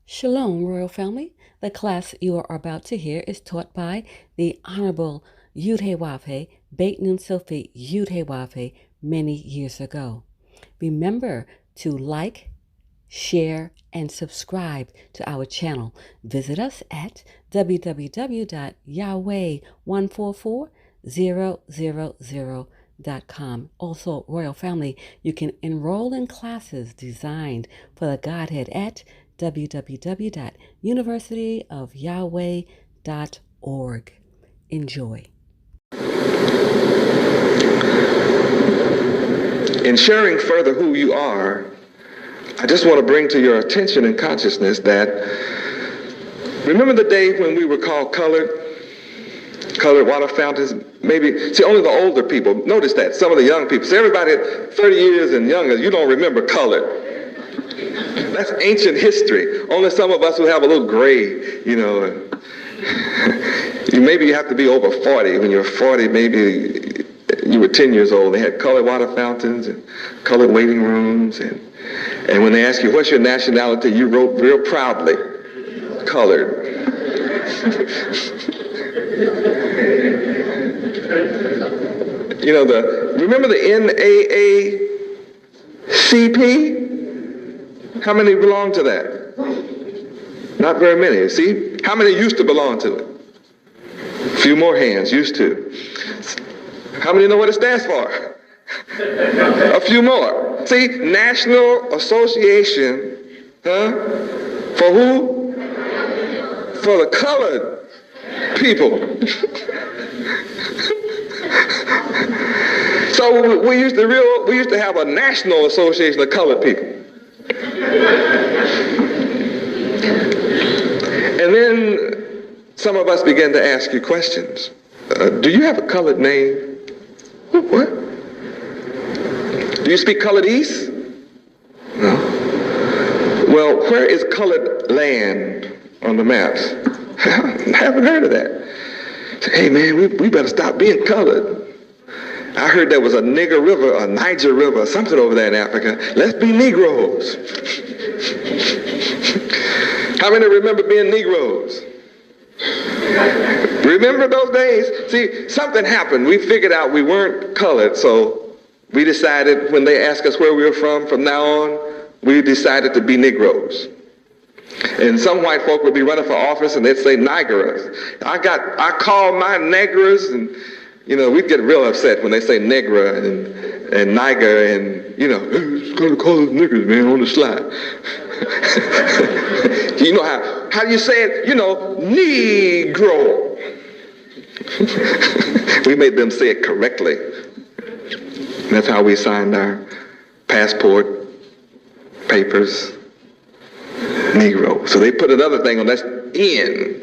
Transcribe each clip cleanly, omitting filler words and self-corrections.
Shalom, Royal Family. The class you are about to hear is taught by the Honorable Yahweh Ben Yahweh many years ago. Remember to like, share, and subscribe to our channel. Visit us at www.yahweh144000.com. Also, Royal Family, you can enroll in classes designed for the Godhead at www.universityofyahweh.org. Enjoy. In sharing further who you are, I just want to bring to your attention and consciousness that remember the day when we were called colored water fountains? Maybe, see, only the older people. Notice that. Some of the young people. See, everybody at 30 years and younger, you don't remember colored. That's ancient history. Only some of us who have a little gray, maybe you have to be over 40. When you're 40, maybe you were 10 years old. They had colored water fountains and colored waiting rooms. And when they ask you, what's your nationality, you wrote real proudly, colored. Remember the NAACP? How many belong to that? Not very many. See? How many used to belong to it? A few more hands, used to. How many know what it stands for? A few more. See? National Association, for who? For the colored people. So we used to have a National Association of Colored People. And then some of us began to ask you questions. Do you have a colored name? What? Do you speak coloredese? No. Well, where is colored land on the maps? I haven't heard of that. Hey man, we better stop being colored. I heard there was a nigger river, a Niger river, something over there in Africa. Let's be Negroes. How many remember being Negroes? Remember those days? See, something happened. We figured out we weren't colored, so we decided when they asked us where we were from now on, we decided to be Negroes. And some white folk would be running for office and they'd say Niggeras. I call my Negras, and we'd get real upset when they say Negra and Niger, and it's going to call us niggers, man, on the slide. You know how do you say it? Negro. We made them say it correctly. That's how we signed our passport papers. Negro. So they put another thing on, that's N.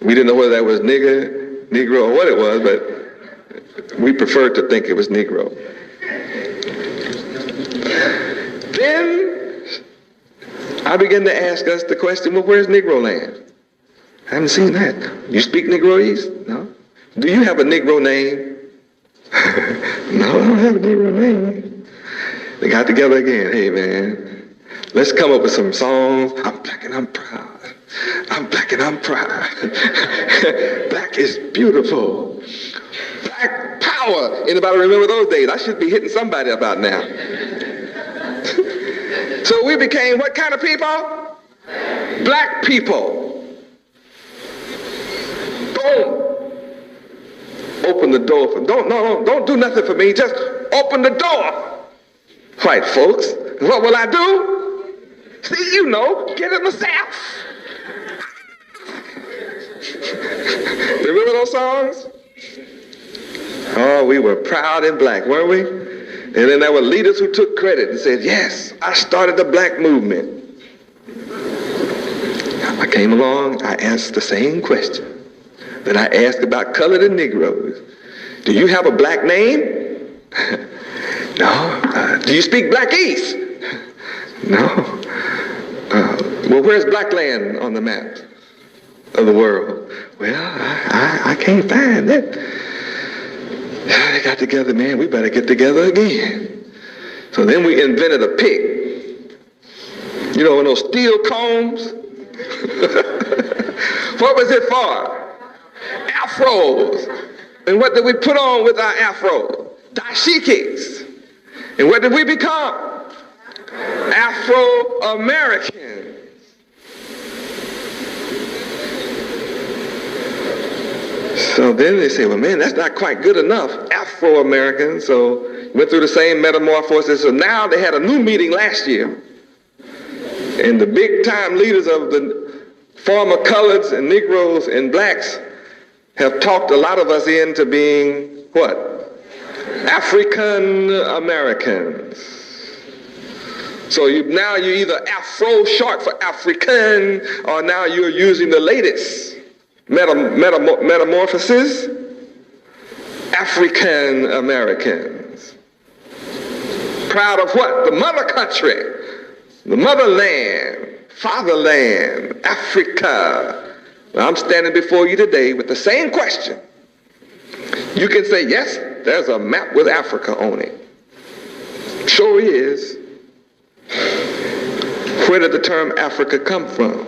We didn't know whether that was nigger, Negro, or what it was, but we preferred to think it was Negro. Then I began to ask us the question, well, where's Negro land? I haven't seen that. You speak Negroese? No. Do you have a Negro name? No, I don't have a Negro name. They got together again. Hey, man. Let's come up with some songs. I'm black and I'm proud. I'm black and I'm proud. Black is beautiful. Black power. Anybody remember those days? I should be hitting somebody about now. So we became what kind of people? Black people. Don't open the door for, don't do nothing for me. Just open the door. White folks. What will I do? See, get it myself. Remember those songs? Oh, we were proud and black, weren't we? And then there were leaders who took credit and said, yes, I started the black movement. I came along, I asked the same question that I asked about colored and Negroes. Do you have a black name? No. Do you speak Blackese? No. Well, where's black land on the map of the world? Well, I can't find it. They got together, man, we better get together again. So then we invented a pick. One of those steel combs What was it for? Afros. And what did we put on with our afros? Dashikis. And what did we become? Afro-Americans. So then they say, well, man, that's not quite good enough. Afro-Americans. So went through the same metamorphosis. So now they had a new meeting last year. And the big time leaders of the former coloreds and Negroes and blacks have talked a lot of us into being what? African Americans. So now you're either Afro, short for African, or now you're using the latest metamorphosis, African Americans. Proud of what? The mother country, the motherland, fatherland, Africa. Now, I'm standing before you today with the same question. You can say, yes, there's a map with Africa on it. Sure is. Where did the term Africa come from?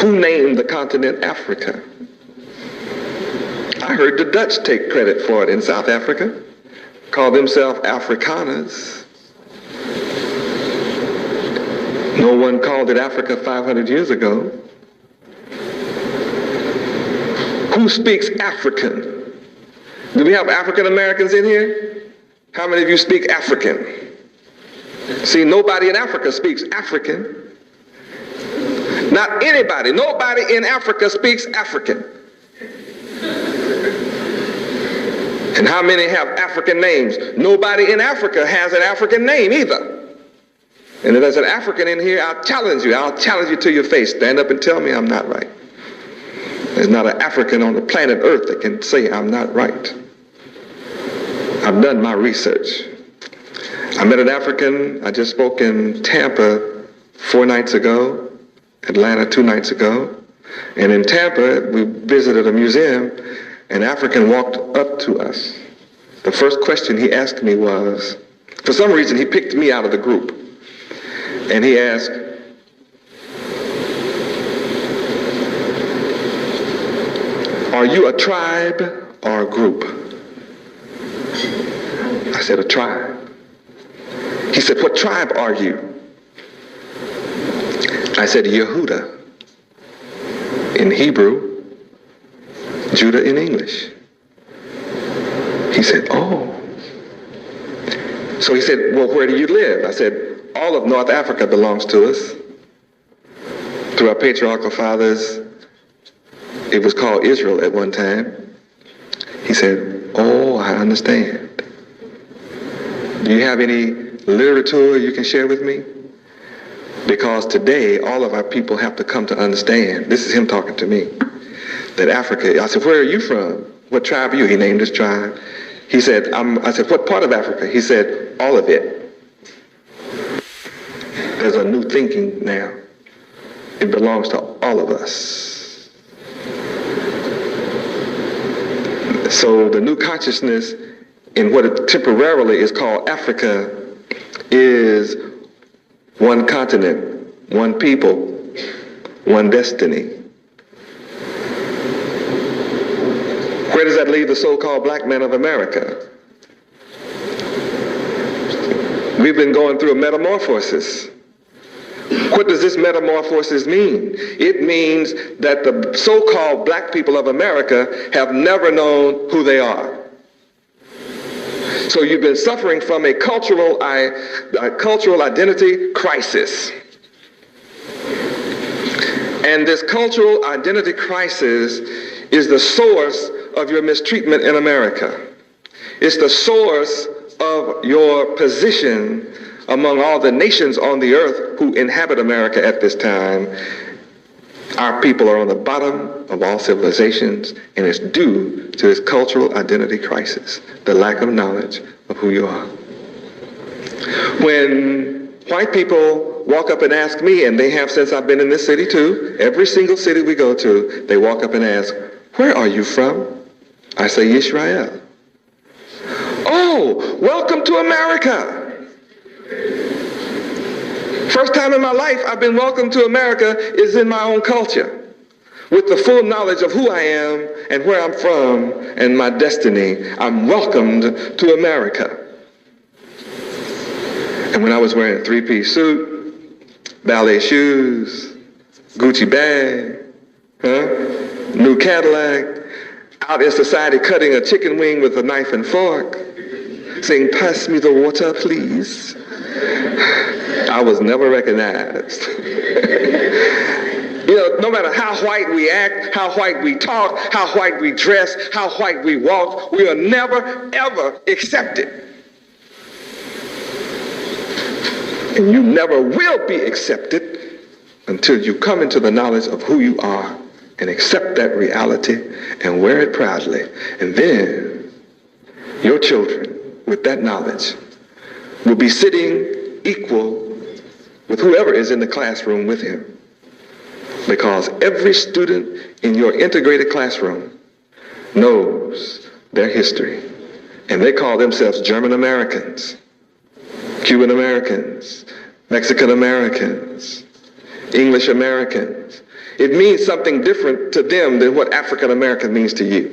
Who named the continent Africa? I heard the Dutch take credit for it in South Africa, call themselves Afrikaners. No one called it Africa 500 years ago. Who speaks African? Do we have African Americans in here? How many of you speak African? See, nobody in Africa speaks African. Not anybody. Nobody in Africa speaks African. And how many have African names? Nobody in Africa has an African name either. And if there's an African in here, I'll challenge you. I'll challenge you to your face. Stand up and tell me I'm not right. There's not an African on the planet Earth that can say I'm not right. I've done my research. I met an African. I just spoke in Tampa 4 nights ago, Atlanta 2 nights ago. And in Tampa, we visited a museum. An African walked up to us. The first question he asked me was, for some reason, he picked me out of the group. And he asked, are you a tribe or a group? I said, a tribe. He said, what tribe are you? I said, Yehuda in Hebrew, Judah in English. He said, oh. So he said, well, where do you live? I said, all of North Africa belongs to us. Through our patriarchal fathers, it was called Israel at one time. He said, oh, I understand. Do you have any literature you can share with me? Because today, all of our people have to come to understand, this is him talking to me, that Africa, I said, where are you from? What tribe are you? He named his tribe. He said, I said, what part of Africa? He said, all of it. There's a new thinking now. It belongs to all of us. So the new consciousness in what it temporarily is called Africa is one continent, one people, one destiny. Where does that leave the so-called black man of America? We've been going through a metamorphosis. What does this metamorphosis mean? It means that the so-called black people of America have never known who they are. So you've been suffering from a cultural identity crisis. And this cultural identity crisis is the source of your mistreatment in America. It's the source of your position among all the nations on the earth who inhabit America at this time. Our people are on the bottom of all civilizations, and it's due to this cultural identity crisis, the lack of knowledge of who you are. When white people walk up and ask me, and they have since I've been in this city too, every single city we go to, they walk up and ask, where are you from? I say, Israel. Oh, welcome to America. First time in my life I've been welcomed to America is in my own culture, with the full knowledge of who I am and where I'm from and my destiny. I'm welcomed to America. And when I was wearing a three-piece suit, ballet shoes, Gucci bag, new Cadillac, out in society cutting a chicken wing with a knife and fork, saying, "Pass me the water, please," I was never recognized. No matter how white we act, how white we talk, how white we dress, how white we walk, we are never, ever accepted. And you never will be accepted until you come into the knowledge of who you are and accept that reality and wear it proudly. And then your children, with that knowledge, will be sitting equal with whoever is in the classroom with him. Because every student in your integrated classroom knows their history. And they call themselves German Americans, Cuban Americans, Mexican Americans, English Americans. It means something different to them than what African American means to you.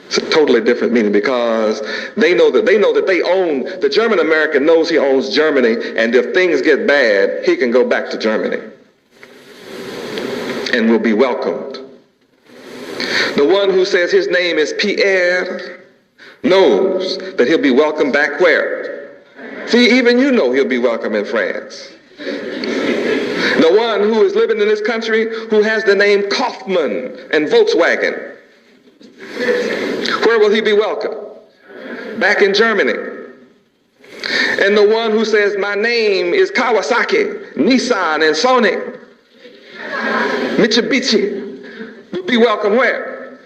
It's a totally different meaning, because they know that they own, the German American knows he owns Germany, and if things get bad, he can go back to Germany and will be welcomed. The one who says his name is Pierre knows that he'll be welcomed back where? See, even you know he'll be welcome in France. The one who is living in this country who has the name Kaufman and Volkswagen, where will he be welcome? Back in Germany. And the one who says, my name is Kawasaki, Nissan, and Sony, Mitsubishi, will be welcome where?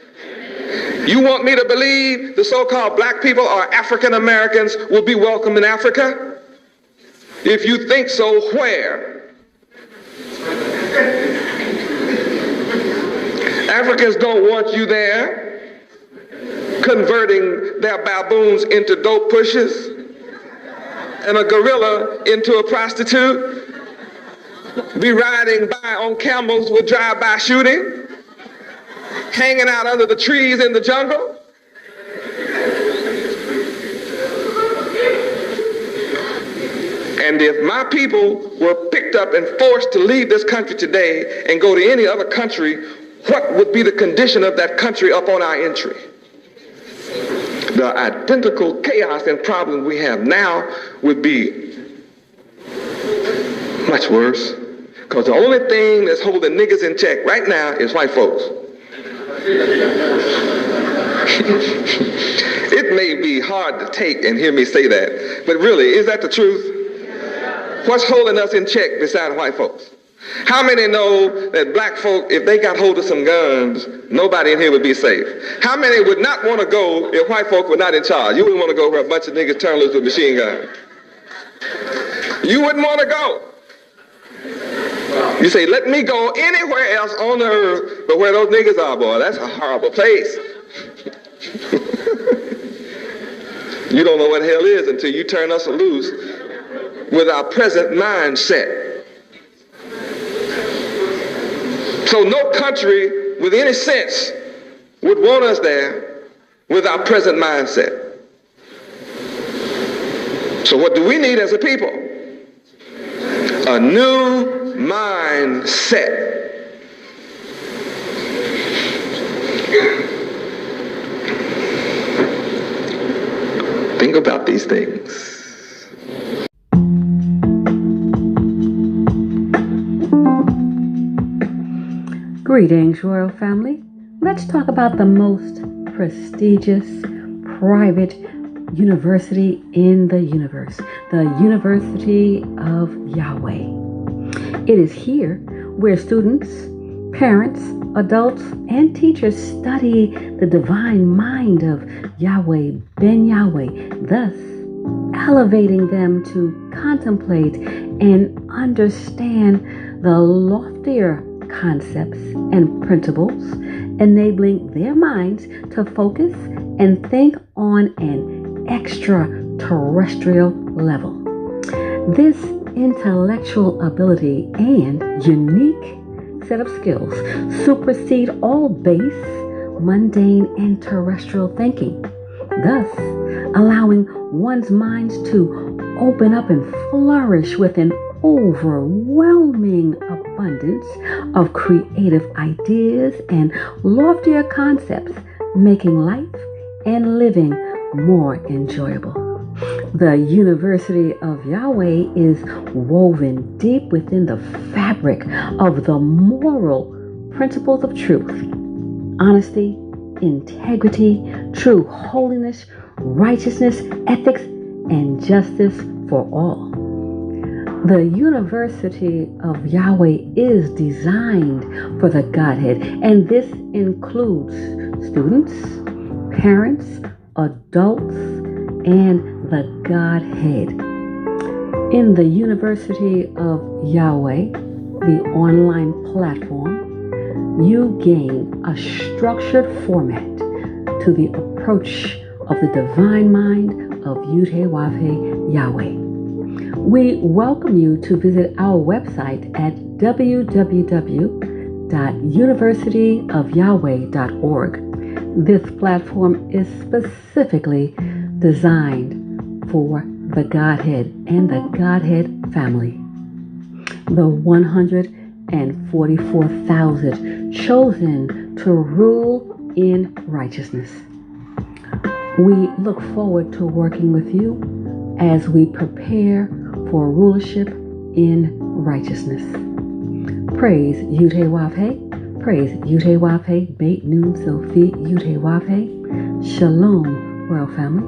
You want me to believe the so-called black people or African Americans will be welcome in Africa? If you think so, where? Africans don't want you there, converting their baboons into dope pushers and a gorilla into a prostitute, be riding by on camels with drive-by shooting, hanging out under the trees in the jungle. And if my people were picked up and forced to leave this country today and go to any other country, what would be the condition of that country upon our entry? The identical chaos and problem we have now would be much worse, because the only thing that's holding niggas in check right now is white folks. It may be hard to take and hear me say that, but really, is that the truth? What's holding us in check beside white folks? How many know that black folk, if they got hold of some guns, nobody in here would be safe? How many would not want to go if white folk were not in charge? You wouldn't want to go where a bunch of niggas turn loose with machine guns. You wouldn't want to go. You say, let me go anywhere else on the earth but where those niggas are, boy. That's a horrible place. You don't know what hell is until you turn us loose with our present mindset. So no country with any sense would want us there with our present mindset. So what do we need as a people? A new mindset. Think about these things. Greetings, Royal Family. Let's talk about the most prestigious private university in the universe, the University of Yahweh. It is here where students, parents, adults, and teachers study the divine mind of Yahweh Ben Yahweh, thus elevating them to contemplate and understand the loftier concepts and principles, enabling their minds to focus and think on an extraterrestrial level. This intellectual ability and unique set of skills supersede all base, mundane, and terrestrial thinking, thus allowing one's minds to open up and flourish with an overwhelming abundance of creative ideas and loftier concepts, making life and living more enjoyable. The University of Yahweh is woven deep within the fabric of the moral principles of truth, honesty, integrity, true holiness, righteousness, ethics, and justice for all. The University of Yahweh is designed for the Godhead, and this includes students, parents, adults, and the Godhead. In the University of Yahweh, the online platform, you gain a structured format to the approach of the divine mind of Yud-Heh-Wav-Heh Yahweh. We welcome you to visit our website at www.universityofyahweh.org. This platform is specifically designed for the Godhead and the Godhead family. The 144,000 chosen to rule in righteousness. We look forward to working with you as we prepare for rulership in righteousness. Praise Yud-Heh-Wav-Heh. Praise Yud-Heh-Wav-Heh. Beit Nun Sophie Yud-Heh-Wav-Heh. Shalom, Royal Family.